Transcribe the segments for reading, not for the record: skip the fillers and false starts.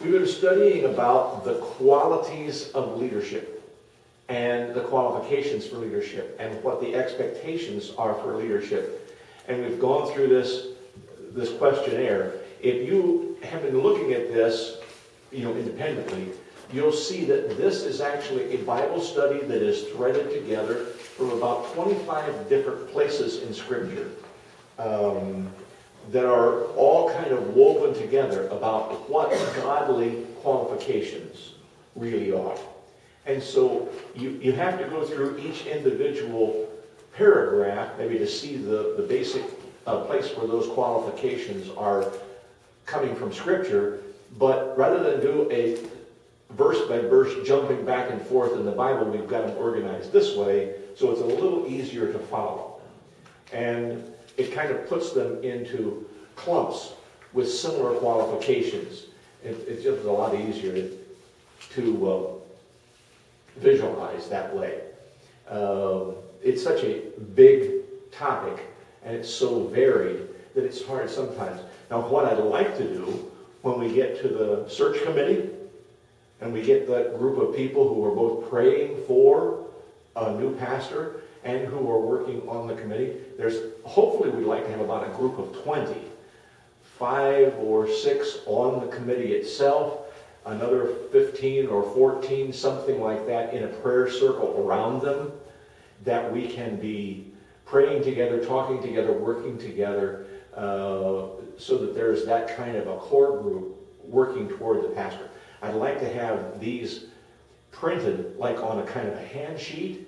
We've been studying about the qualities of leadership and the qualifications for leadership and what the expectations are for leadership. And we've gone through this questionnaire. If you have been looking at this, independently, you'll see that this is actually a Bible study that is threaded together from about 25 different places in Scripture that are all kind of woven together about what godly qualifications really are. And so you have to go through each individual paragraph maybe to see the basic place where those qualifications are coming from Scripture. But rather than do a verse by verse jumping back and forth in the Bible, we've got them organized this way so it's a little easier to follow. And it kind of puts them into clumps with similar qualifications. It's just a lot easier to visualize that way. It's such a big topic and it's so varied that it's hard sometimes. Now what I'd like to do when we get to the search committee and we get that group of people who are both praying for a new pastor and who are working on the committee, hopefully we'd like to have about a group of 20. 5 or 6 on the committee itself, another 15 or 14, something like that, in a prayer circle around them, that we can be praying together, talking together, working together, so that there's that kind of a core group working toward the pastor. I'd like to have these printed like on a kind of a hand sheet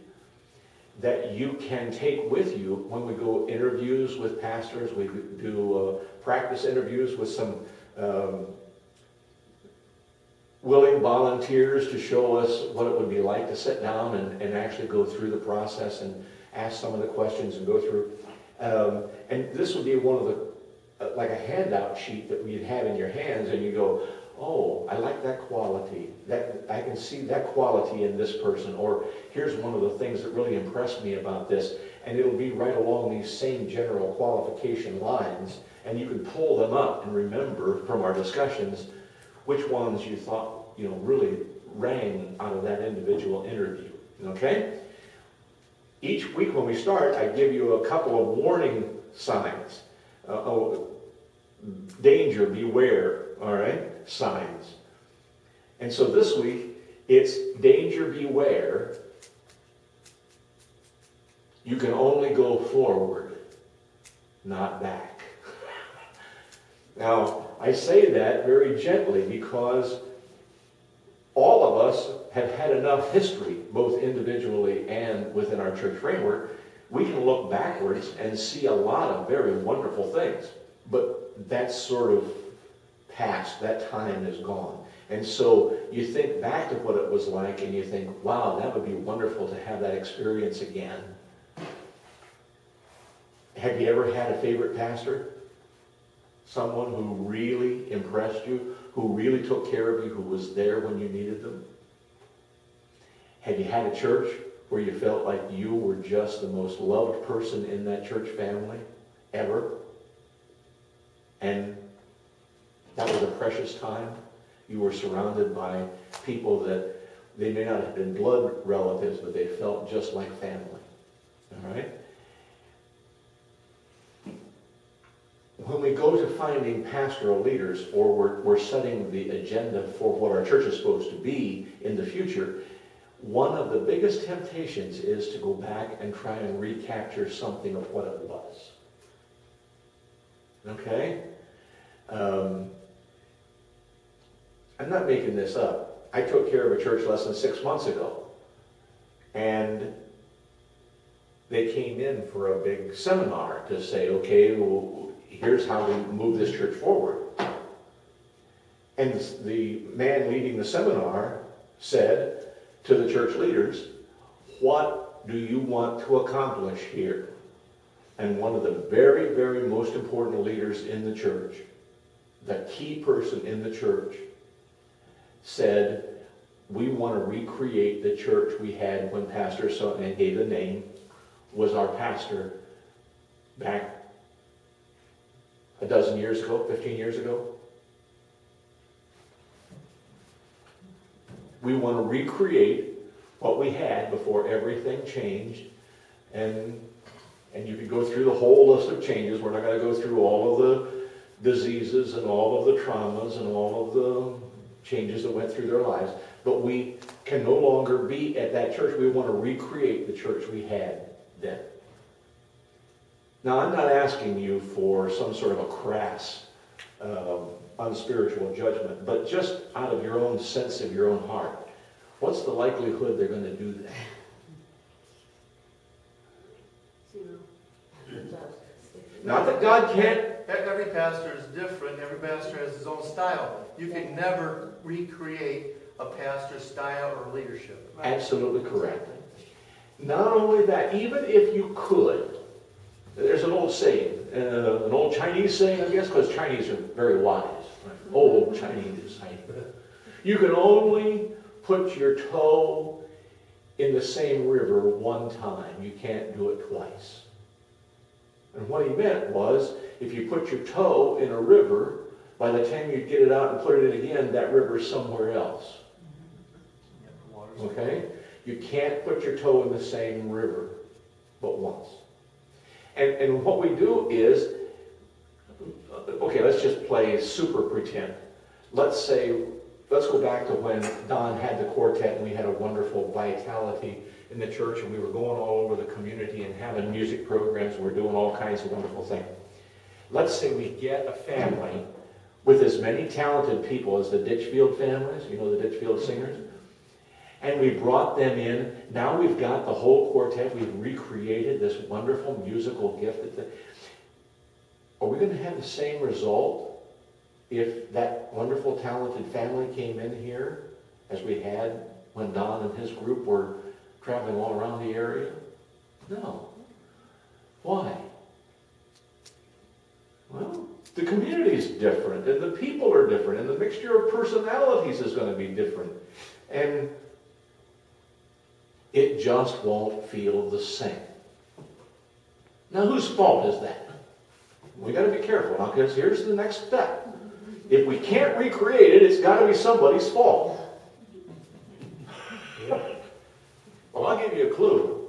that you can take with you when we go interviews with pastors. We do practice interviews with some willing volunteers to show us what it would be like to sit down and actually go through the process and ask some of the questions and go through. And this would be one of the, like a handout sheet that you'd have in your hands, and you go, oh, I like that quality. I can see that quality in this person. Or here's one of the things that really impressed me about this. And it'll be right along these same general qualification lines. And you can pull them up and remember from our discussions which ones you thought, really rang out of that individual interview. Okay? Each week when we start, I give you a couple of warning signs. Danger, beware, all right? Signs. And so this week, it's danger, beware. You can only go forward, not back. Now, I say that very gently because all of us have had enough history, both individually and within our church framework. We can look backwards and see a lot of very wonderful things, but that's sort of past. That time is gone. And so you think back to what it was like and you think, wow, that would be wonderful to have that experience again. Have you ever had a favorite pastor? Someone who really impressed you, who really took care of you, who was there when you needed them? Have you had a church where you felt like you were just the most loved person in that church family ever? And that was a precious time. You were surrounded by people that they may not have been blood relatives, but they felt just like family. All right? When we go to finding pastoral leaders, or we're setting the agenda for what our church is supposed to be in the future, one of the biggest temptations is to go back and try and recapture something of what it was. Okay? I'm not making this up. I took care of a church less than 6 months ago. And they came in for a big seminar to say, okay, well, here's how we move this church forward. And the man leading the seminar said to the church leaders, what do you want to accomplish here? And one of the very, very most important leaders in the church, the key person in the church, said, we want to recreate the church we had when Pastor so, and gave a name, was our pastor back a dozen years ago, 15 years ago. We want to recreate what we had before everything changed. And you can go through the whole list of changes. We're not going to go through all of the diseases and all of the traumas and all of the changes that went through their lives. But we can no longer be at that church. We want to recreate the church we had then. Now, I'm not asking you for some sort of a crass, unspiritual judgment, but just out of your own sense of your own heart, what's the likelihood they're going to do that? Not that God can't. Every pastor is different. Every pastor has his own style. You can never recreate a pastor's style or leadership. Absolutely correct. Not only that, even if you could, there's an old saying, an old Chinese saying, I guess, because Chinese are very wise. Old Chinese saying. You can only put your toe in the same river one time. You can't do it twice. And what he meant was, if you put your toe in a river, by the time you get it out and put it in again, that river's somewhere else. Okay? You can't put your toe in the same river but once. And what we do is, okay, let's just play super pretend. Let's go back to when Don had the quartet and we had a wonderful vitality in the church and we were going all over the community and having music programs. We're doing all kinds of wonderful things. Let's say we get a family with as many talented people as the Ditchfield families, you know the Ditchfield singers, and we brought them in. Now we've got the whole quartet. We've recreated this wonderful musical gift. Are we going to have the same result if that wonderful talented family came in here as we had when Don and his group were traveling all around the area? No. Why? Well, the community is different, and the people are different, and the mixture of personalities is going to be different. And it just won't feel the same. Now, whose fault is that? We got to be careful now, because here's the next step. If we can't recreate it, it's got to be somebody's fault. Well, I'll give you a clue.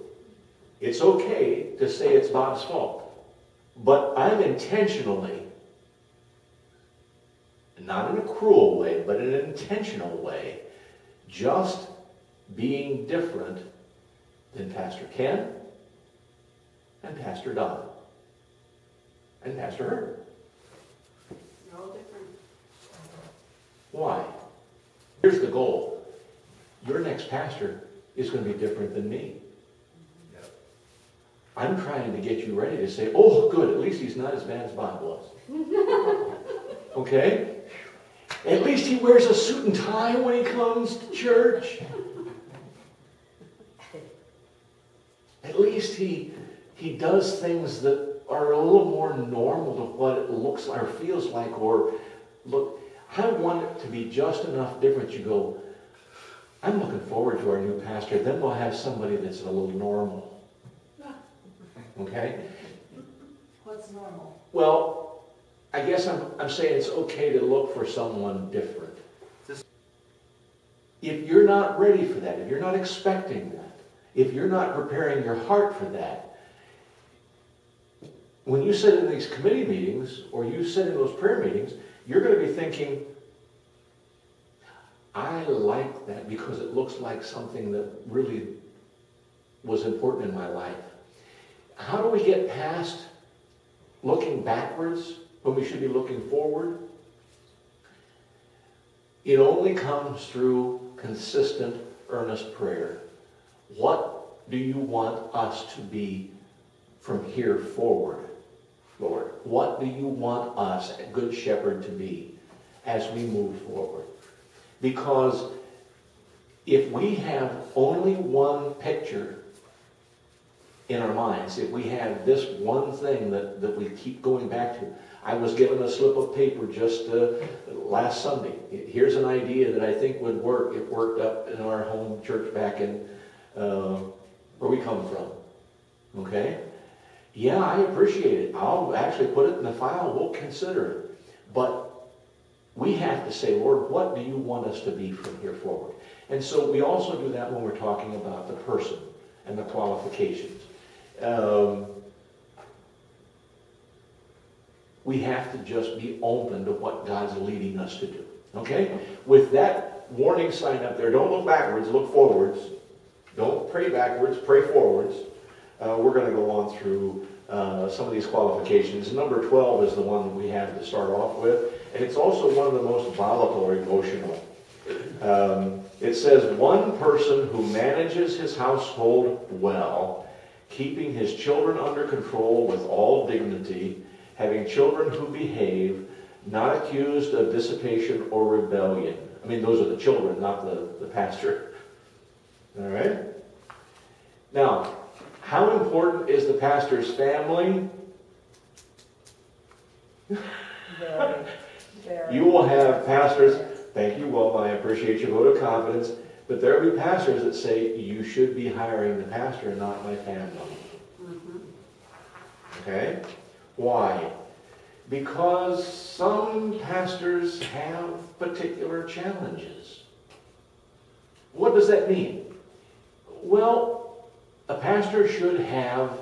It's okay to say it's Bob's fault. But I'm intentionally, not in a cruel way, but in an intentional way, just being different than Pastor Ken and Pastor Don and Pastor Herb. They're all different. Why? Here's the goal. Your next pastor is going to be different than me. I'm trying to get you ready to say, oh, good, at least he's not as bad as Bob was. Okay? At least he wears a suit and tie when he comes to church. At least he does things that are a little more normal to what it looks like or feels like. Or, look, I want it to be just enough different. You go, I'm looking forward to our new pastor. Then we'll have somebody that's a little normal. Okay? What's normal? Well, I guess I'm saying it's okay to look for someone different. If you're not ready for that, if you're not expecting that, if you're not preparing your heart for that, when you sit in these committee meetings or you sit in those prayer meetings, you're going to be thinking, I like that because it looks like something that really was important in my life. How do we get past looking backwards when we should be looking forward? It only comes through consistent, earnest prayer. What do you want us to be from here forward, Lord? What do you want us, a Good Shepherd, to be as we move forward? Because if we have only one picture in our minds, if we have this one thing that we keep going back to. I was given a slip of paper just last Sunday. Here's an idea that I think would work. It worked up in our home church back in where we come from. Okay? Yeah, I appreciate it. I'll actually put it in the file. We'll consider it. But we have to say, Lord, what do you want us to be from here forward? And so we also do that when we're talking about the person and the qualifications. We have to just be open to what God's leading us to do. Okay? With that warning sign up there, don't look backwards, look forwards. Don't pray backwards, pray forwards. We're going to go on through some of these qualifications. Number 12 is the one that we have to start off with. And it's also one of the most volatile or emotional. It says, one person who manages his household well, keeping his children under control with all dignity, having children who behave, not accused of dissipation or rebellion. I mean, those are the children, not the pastor. All right? Now, how important is the pastor's family? Very, very. You will have pastors, thank you, Wilma, I appreciate your vote of confidence, but there will be pastors that say, you should be hiring the pastor, not my family. Mm-hmm. Okay? Why? Because some pastors have particular challenges. What does that mean? Well, a pastor should have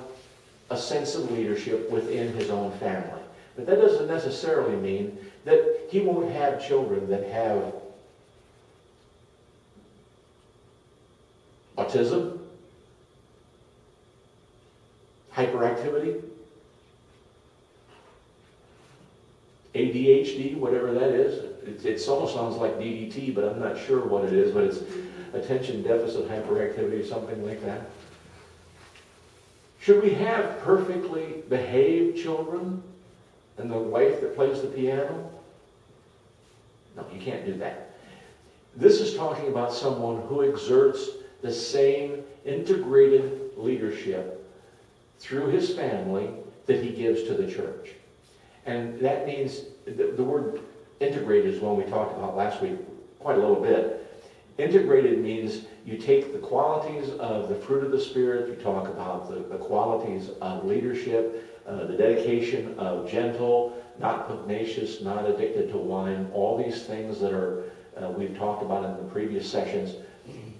a sense of leadership within his own family. But that doesn't necessarily mean that he won't have children that have autism, hyperactivity, ADHD, whatever that is. It almost sounds like DDT, but I'm not sure what it is, but it's attention deficit hyperactivity, something like that. Should we have perfectly behaved children and the wife that plays the piano? No, you can't do that. This is talking about someone who exerts the same integrated leadership through his family that he gives to the church. And that means, the word integrated is one we talked about last week quite a little bit. Integrated means you take the qualities of the fruit of the Spirit, you talk about the qualities of leadership, the dedication of gentle, not pugnacious, not addicted to wine, all these things that are we've talked about in the previous sessions,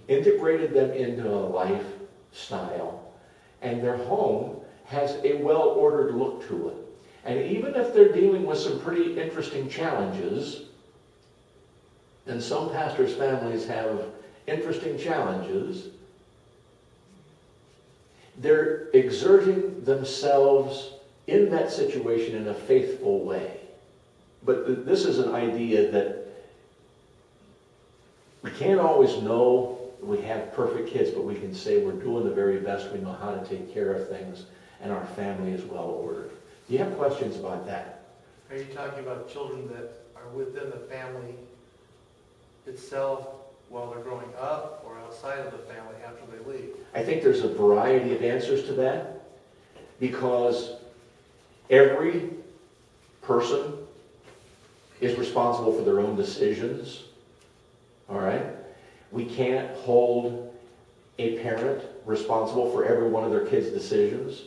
integrated them into a lifestyle, and their home has a well-ordered look to it. And even if they're dealing with some pretty interesting challenges, and some pastors' families have interesting challenges, they're exerting themselves in that situation in a faithful way. But this is an idea that we can't always know we have perfect kids, but we can say we're doing the very best we know how to take care of things, and our family is well ordered. Do you have questions about that? Are you talking about children that are within the family itself while they're growing up, or outside of the family after they leave? I think there's a variety of answers to that, because every person is responsible for their own decisions. All right? We can't hold a parent responsible for every one of their kids' decisions.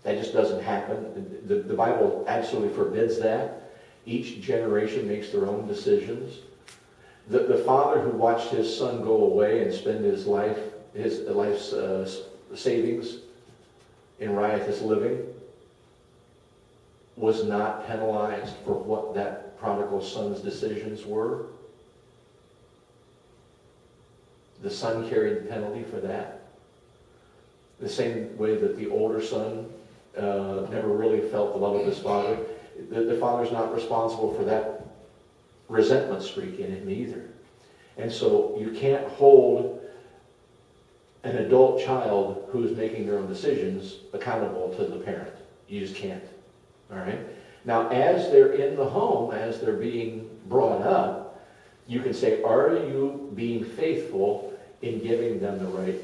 That just doesn't happen. The Bible absolutely forbids that. Each generation makes their own decisions. The father who watched his son go away and spend his life's savings in riotous living was not penalized for what that prodigal son's decisions were. The son carried the penalty for that. The same way that the older son never really felt the love of his father. The father's not responsible for that resentment streak in him either. And so you can't hold an adult child who's making their own decisions accountable to the parent. You just can't. All right? Now, as they're in the home, as they're being brought up, you can say, are you being faithful in giving them the right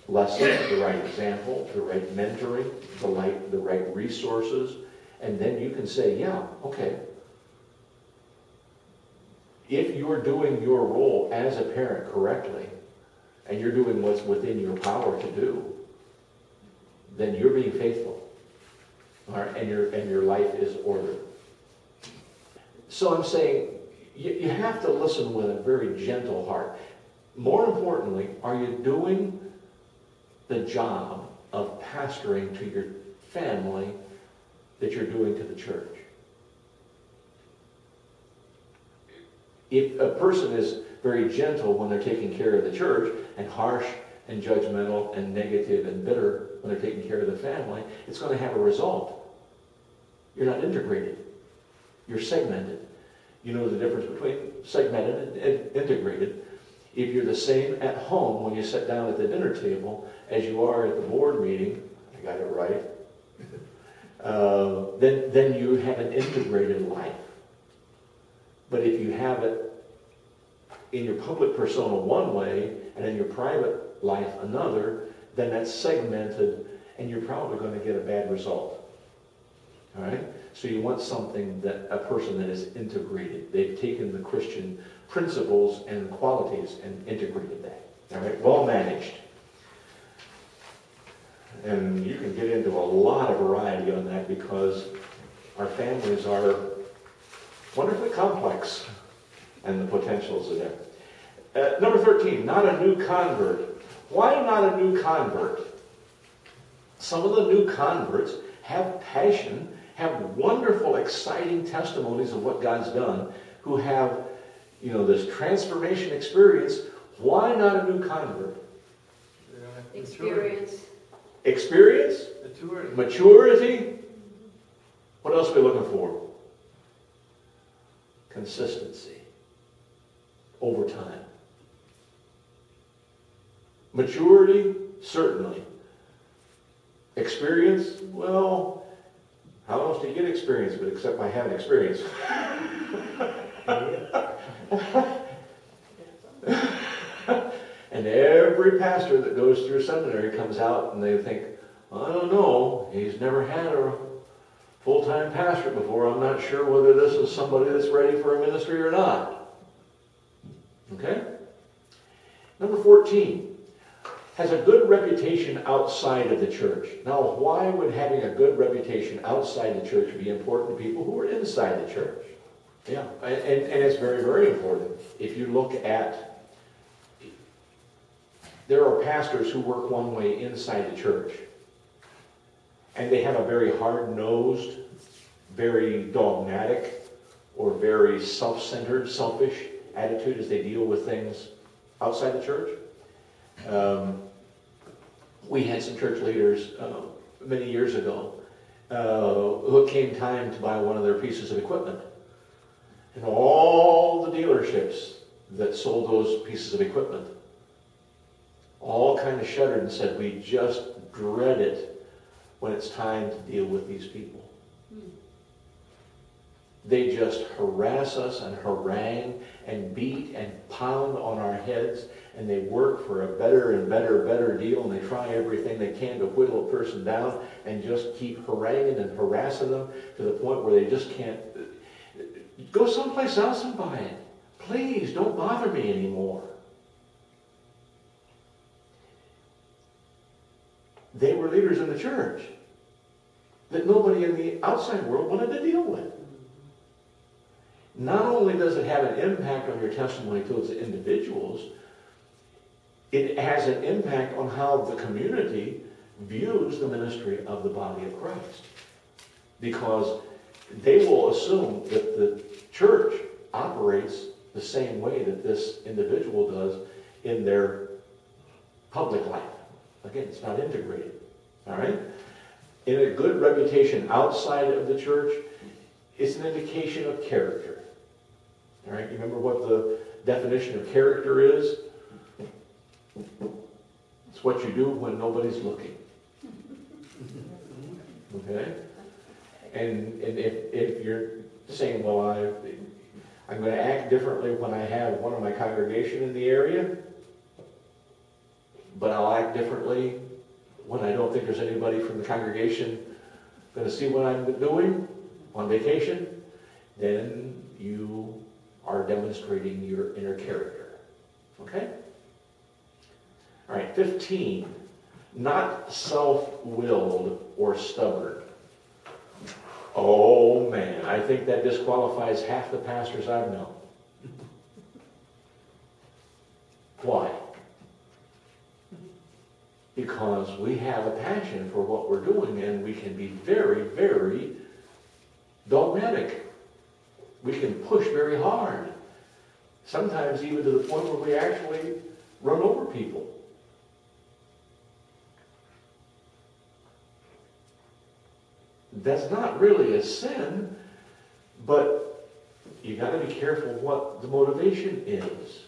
lessons, the right example, the right mentoring, the right resources? And then you can say, yeah, okay. If you're doing your role as a parent correctly, and you're doing what's within your power to do, then you're being faithful. All right? And your life is ordered. So I'm saying you have to listen with a very gentle heart. More importantly, are you doing the job of pastoring to your family that you're doing to the church? If a person is very gentle when they're taking care of the church, and harsh and judgmental and negative and bitter when they're taking care of the family, it's going to have a result. You're not integrated. You're segmented. You know the difference between segmented and integrated. If you're the same at home when you sit down at the dinner table as you are at the board meeting, I got it right, then you have an integrated life. But if you have it in your public persona one way and in your private life another, then that's segmented and you're probably going to get a bad result. All right? So you want something that a person that is integrated. They've taken the Christian principles and qualities and integrated that. All right? Well managed. And you can get into a lot of variety on that because our families are wonderfully complex and the potentials are there. Number 13, not a new convert. Why not a new convert? Some of the new converts have passion, have wonderful, exciting testimonies of what God's done, who have, this transformation experience. Why not a new convert? Experience. Experience? Maturity. Maturity? What else are we looking for? Consistency. Over time. Maturity? Certainly. Experience? Well, how else do you get experience but except by having experience? And every pastor that goes through seminary comes out and they think, I don't know, he's never had a full-time pastor before. I'm not sure whether this is somebody that's ready for a ministry or not. Okay? Number 14, has a good reputation outside of the church. Now, why would having a good reputation outside the church be important to people who are inside the church? Yeah, and it's very, very important. If you look at, there are pastors who work one way inside the church, and they have a very hard-nosed, very dogmatic, or very self-centered, selfish attitude as they deal with things outside the church. We had some church leaders many years ago who it came time to buy one of their pieces of equipment. And all the dealerships that sold those pieces of equipment all kind of shuddered and said, we just dread it when it's time to deal with these people. They just harass us and harangue and beat and pound on our heads, and they work for a better and better deal, and they try everything they can to whittle a person down and just keep haranguing and harassing them to the point where they just can't. Go someplace else and buy it. Please, don't bother me anymore. They were leaders in the church that nobody in the outside world wanted to deal with. Not only does it have an impact on your testimony to those individuals, it has an impact on how the community views the ministry of the body of Christ. Because they will assume that the church operates the same way that this individual does in their public life. Again, it's not integrated. All right? In a good reputation outside of the church, it's an indication of character. All right? You remember what the definition of character is? It's what you do when nobody's looking. Okay? And if you're saying, well, I'm going to act differently when I have one of my congregation in the area, but I'll act differently when I don't think there's anybody from the congregation going to see what I'm doing on vacation, then you are demonstrating your inner character. Okay? All right, 15, not self-willed or stubborn. Oh, man, I think that disqualifies half the pastors I've known. Why? Because we have a passion for what we're doing, and we can be very, very dogmatic. We can push very hard. Sometimes even to the point where we actually run over people. That's not really a sin, but you got to be careful what the motivation is.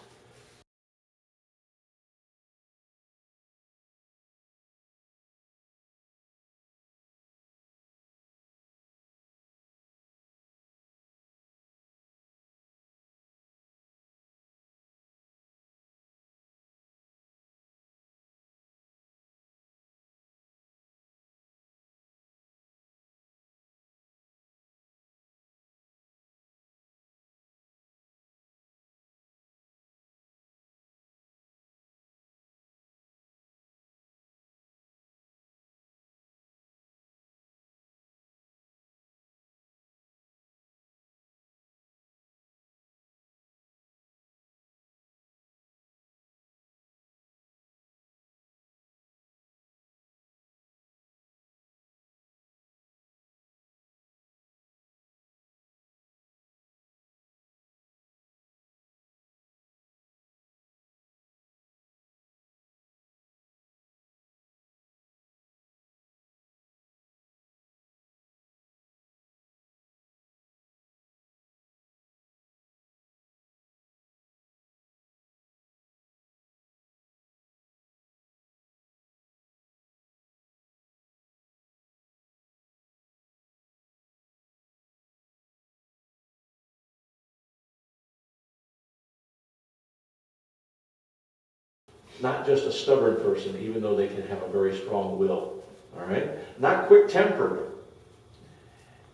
Not just a stubborn person, even though they can have a very strong will. All right? Not quick-tempered.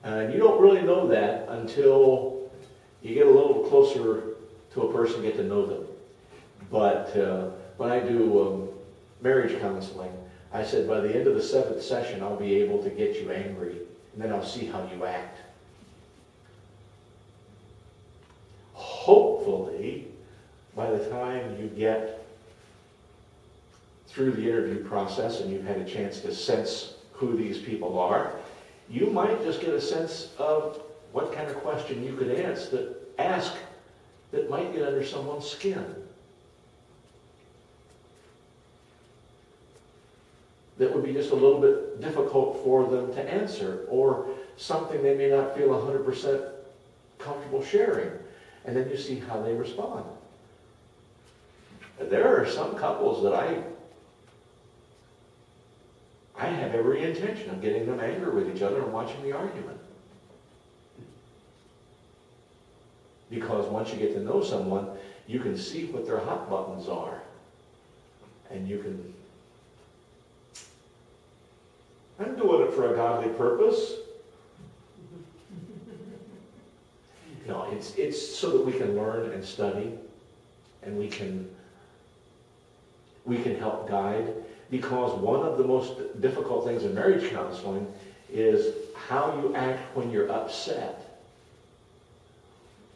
And you don't really know that until you get a little closer to a person, get to know them. But when I do marriage counseling, I said by the end of the 7th session, I'll be able to get you angry, and then I'll see how you act. Hopefully, by the time you get through the interview process and you've had a chance to sense who these people are, you might just get a sense of what kind of question you could ask that might get under someone's skin. That would be just a little bit difficult for them to answer, or something they may not feel 100% comfortable sharing. And then you see how they respond. There are some couples that I have every intention of getting them angry with each other and watching the argument. Because once you get to know someone, you can see what their hot buttons are. And you can... I'm doing it for a godly purpose. No, it's so that we can learn and study, and we can help guide. Because one of the most difficult things in marriage counseling is how you act when you're upset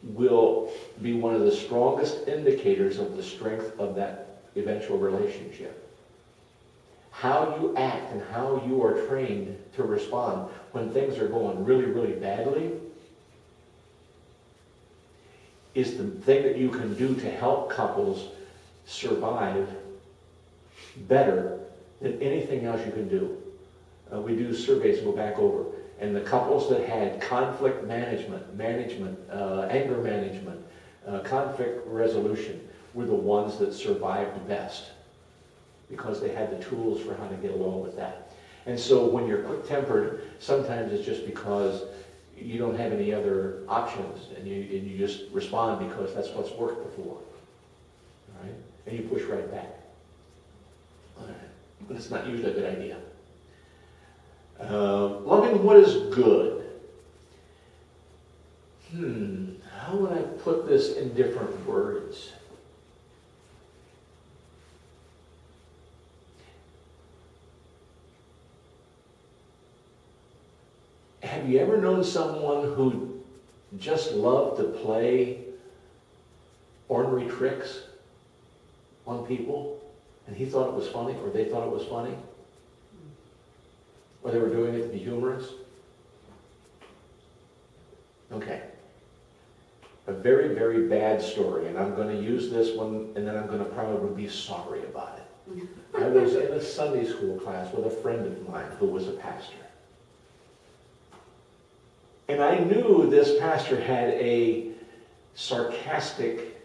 will be one of the strongest indicators of the strength of that eventual relationship. How you act and how you are trained to respond when things are going really, really badly is the thing that you can do to help couples survive better than anything else you can do. We do surveys and go back over. And the couples that had conflict management, anger management, conflict resolution were the ones that survived best because they had the tools for how to get along with that. And so when you're quick-tempered, sometimes it's just because you don't have any other options, and you just respond because that's what's worked before. All right? And you push right back. All right. But it's not usually a good idea. Loving what is good. How would I put this in different words? Have you ever known someone who just loved to play ornery tricks on people, and he thought it was funny, or they thought it was funny? Or they were doing it to be humorous? Okay. A very, very bad story, and I'm going to use this one, and then I'm going to probably be sorry about it. I was in a Sunday school class with a friend of mine who was a pastor. And I knew this pastor had a sarcastic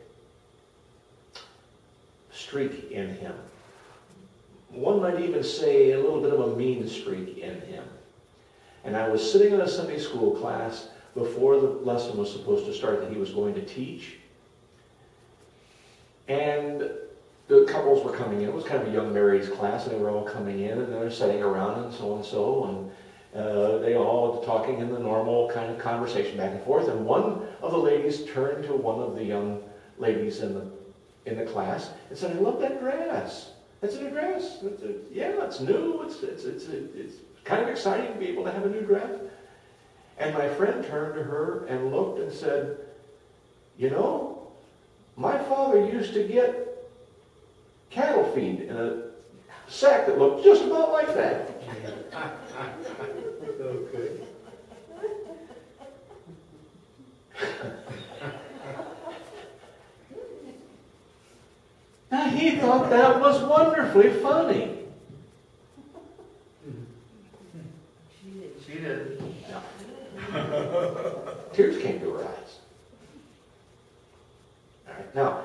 streak in him. One might even say a little bit of a mean streak in him. And I was sitting in a Sunday school class before the lesson was supposed to start that he was going to teach. And the couples were coming in. It was kind of a young marrieds class, and they were all coming in, and they're sitting around and so, and they all talking in the normal kind of conversation back and forth. And one of the ladies turned to one of the young ladies in the class and said, "I love that dress. That's a new dress. Yeah, it's new. It's kind of exciting to be able to have a new dress." And my friend turned to her and looked and said, "You know, my father used to get cattle feed in a sack that looked just about like that." Okay. Now he thought that was wonderfully funny. She did. Tears came to her eyes. All right, now,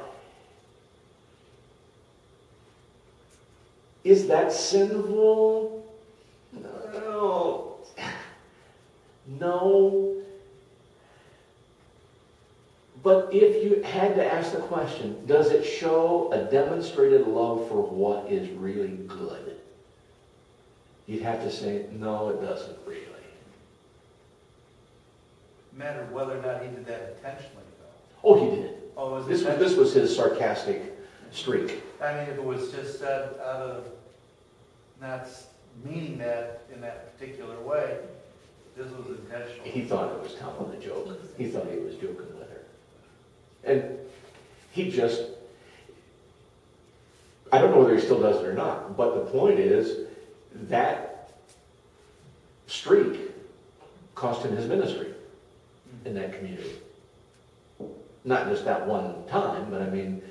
is that sinful? No. No. But if you had to ask the question, does it show a demonstrated love for what is really good? You'd have to say, no, it doesn't really. Matter whether or not he did that intentionally, though. Oh, he did. Oh, was This was his sarcastic streak. I mean, if it was just said out of not meaning that in that particular way, this was intentional. He thought it was telling a joke. He thought he was joking with her. And he just, I don't know whether he still does it or not, but the point is that streak cost him his ministry in that community. Not just that one time, but I mean,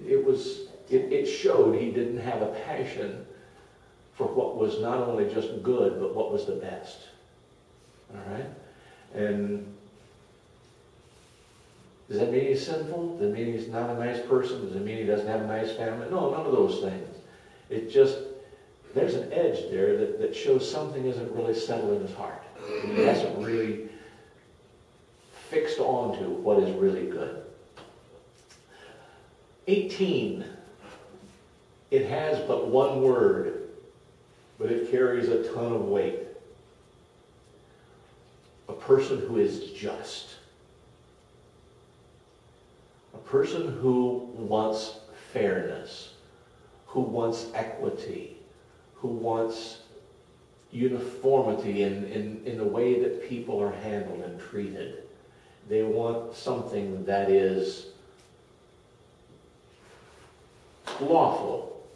it showed he didn't have a passion for what was not only just good, but what was the best. All right? And does that mean he's sinful? Does it mean he's not a nice person? Does it mean he doesn't have a nice family? No, none of those things. It just, there's an edge there that shows something isn't really settled in his heart. He hasn't really fixed onto what is really good. 18. It has but one word, but it carries a ton of weight. A person who is just. A person who wants fairness, who wants equity, who wants uniformity in the way that people are handled and treated. They want something that is lawful.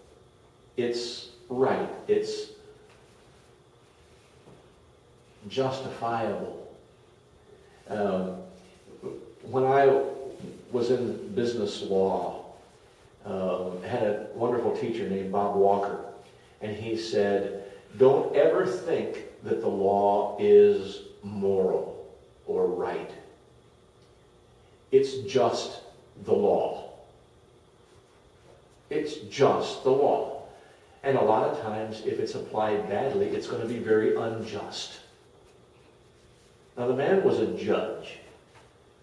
It's right. It's justifiable. When I was in business law, had a wonderful teacher named Bob Walker, and he said, don't ever think that the law is moral or right. It's just the law. It's just the law. And a lot of times, if it's applied badly, it's going to be very unjust. Now, the man was a judge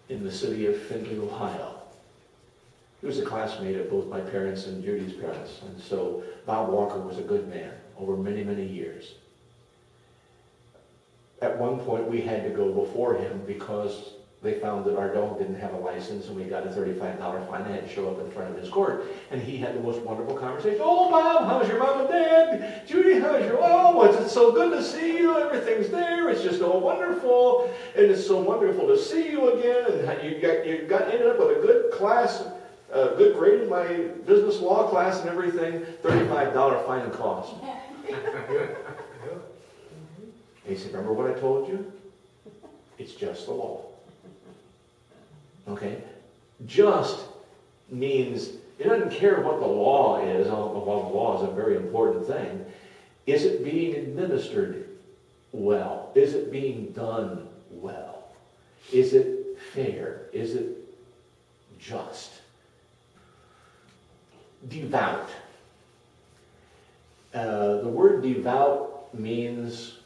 in the city of Findlay, Ohio. He was a classmate of both my parents and Judy's parents. And so Bob Walker was a good man over many, many years. At one point, we had to go before him because they found that our dog didn't have a license, and we got a $35 fine. I had to show up in front of his court, and he had the most wonderful conversation. Oh, Bob, how's your mom and dad? Judy, how's your, oh, it's so good to see you. Everything's there. It's just all wonderful, and it's so wonderful to see you again. And you ended up with a good class, good grade in my business law class and everything. $35 fine and cost. And he said, remember what I told you? It's just the law. Okay? Just means, it doesn't care what the law is, although the law is a very important thing. Is it being administered well? Is it being done well? Is it fair? Is it just? Devout. The word devout means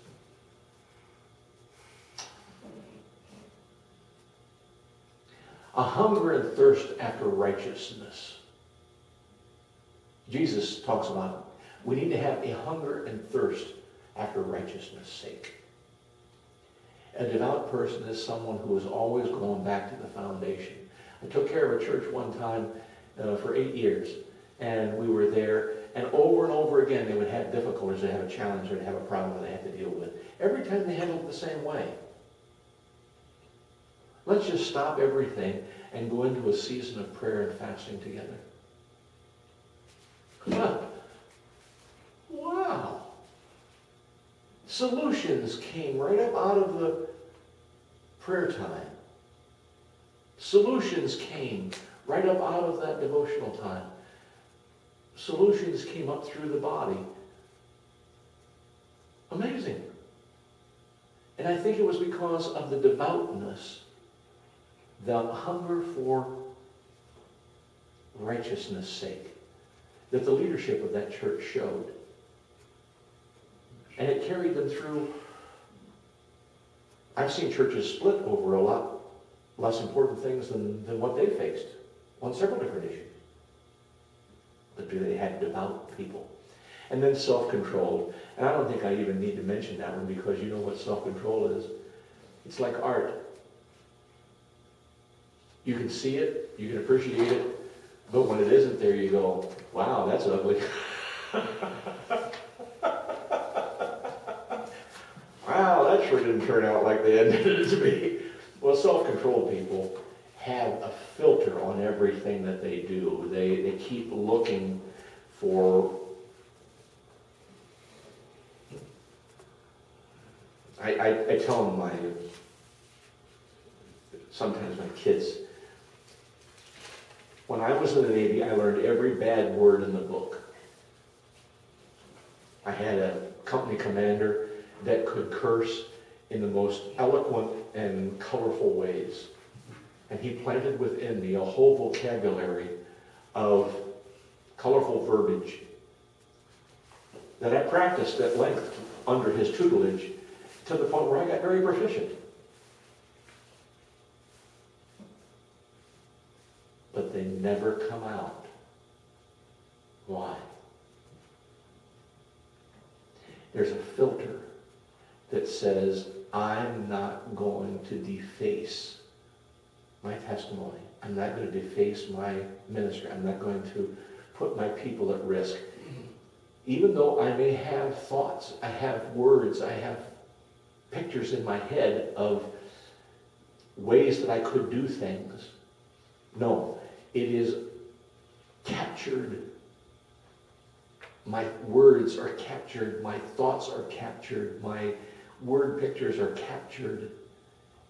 a hunger and thirst after righteousness. Jesus talks about we need to have a hunger and thirst after righteousness' sake. A devout person is someone who is always going back to the foundation. I took care of a church one time for 8 years, and we were there, and over again they would have difficulties, they'd have a challenge, they'd have a problem they had to deal with. Every time they handled it the same way. Let's just stop everything and go into a season of prayer and fasting together. Huh. Wow. Solutions came right up out of the prayer time. Solutions came right up out of that devotional time. Solutions came up through the body. Amazing. And I think it was because of the devoutness, the hunger for righteousness' sake, that the leadership of that church showed. And it carried them through. I've seen churches split over a lot less important things than what they faced on several different issues. But they had devout people. And then self-controlled. And I don't think I even need to mention that one, because you know what self-control is. It's like art. You can see it, you can appreciate it, but when it isn't there, you go, wow, that's ugly. Wow, that sure didn't turn out like they intended it to be. Well, self-controlled people have a filter on everything that they do. They keep looking for... I tell them sometimes my kids, when I was in the Navy, I learned every bad word in the book. I had a company commander that could curse in the most eloquent and colorful ways. And he planted within me a whole vocabulary of colorful verbiage that I practiced at length under his tutelage to the point where I got very proficient. But they never come out. Why? There's a filter that says, I'm not going to deface my testimony. I'm not going to deface my ministry. I'm not going to put my people at risk. Even though I may have thoughts, I have words, I have pictures in my head of ways that I could do things. No, it is captured. My words are captured, my thoughts are captured, my word pictures are captured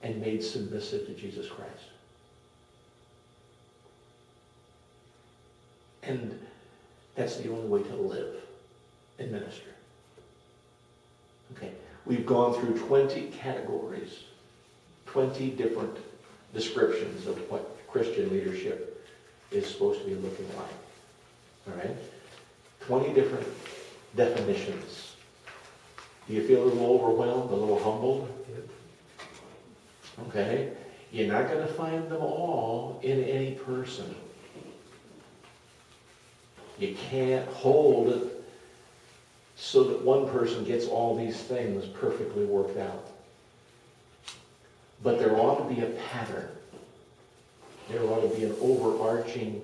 and made submissive to Jesus Christ. And that's the only way to live in ministry. Okay, we've gone through 20 categories, 20 different descriptions of what Christian leadership is supposed to be looking like. All right? 20 different definitions. Do you feel a little overwhelmed, a little humbled? Okay? You're not going to find them all in any person. You can't hold it so that one person gets all these things perfectly worked out. But there ought to be a pattern. There ought to be an overarching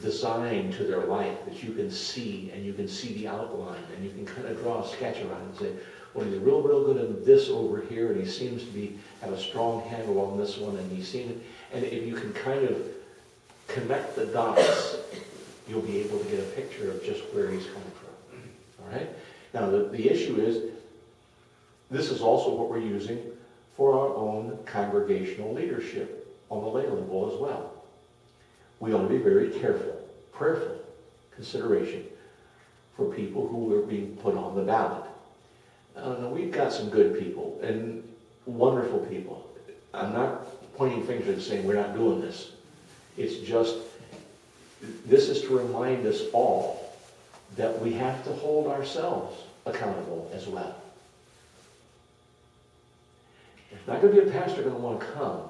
design to their life that you can see, and you can see the outline, and you can kind of draw a sketch around it and say, well, he's real good in this over here, and he seems to have a strong handle on this one, and and if you can kind of connect the dots, you'll be able to get a picture of just where he's coming from. All right? Now, the issue is, this is also what we're using for our own congregational leadership on the lay level as well. We ought to be very careful, prayerful consideration for people who are being put on the ballot. Now, we've got some good people and wonderful people. I'm not pointing fingers and saying we're not doing this. It's just, this is to remind us all that we have to hold ourselves accountable as well. There's not going to be a pastor going to want to come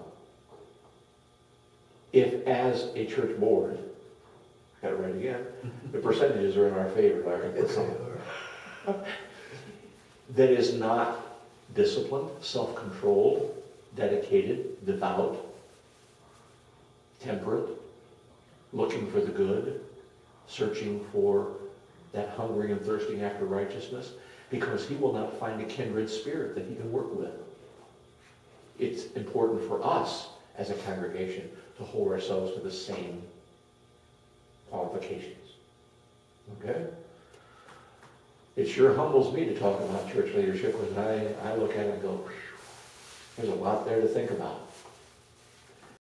if, as a church board, got it right again, the percentages are in our favor, Larry. Yes, they are. That is not disciplined, self-controlled, dedicated, devout, temperate, looking for the good, searching for that hungering and thirsting after righteousness, because he will not find a kindred spirit that he can work with. It's important for us as a congregation to hold ourselves to the same qualifications. Okay? It sure humbles me to talk about church leadership, because I look at it and go, there's a lot there to think about.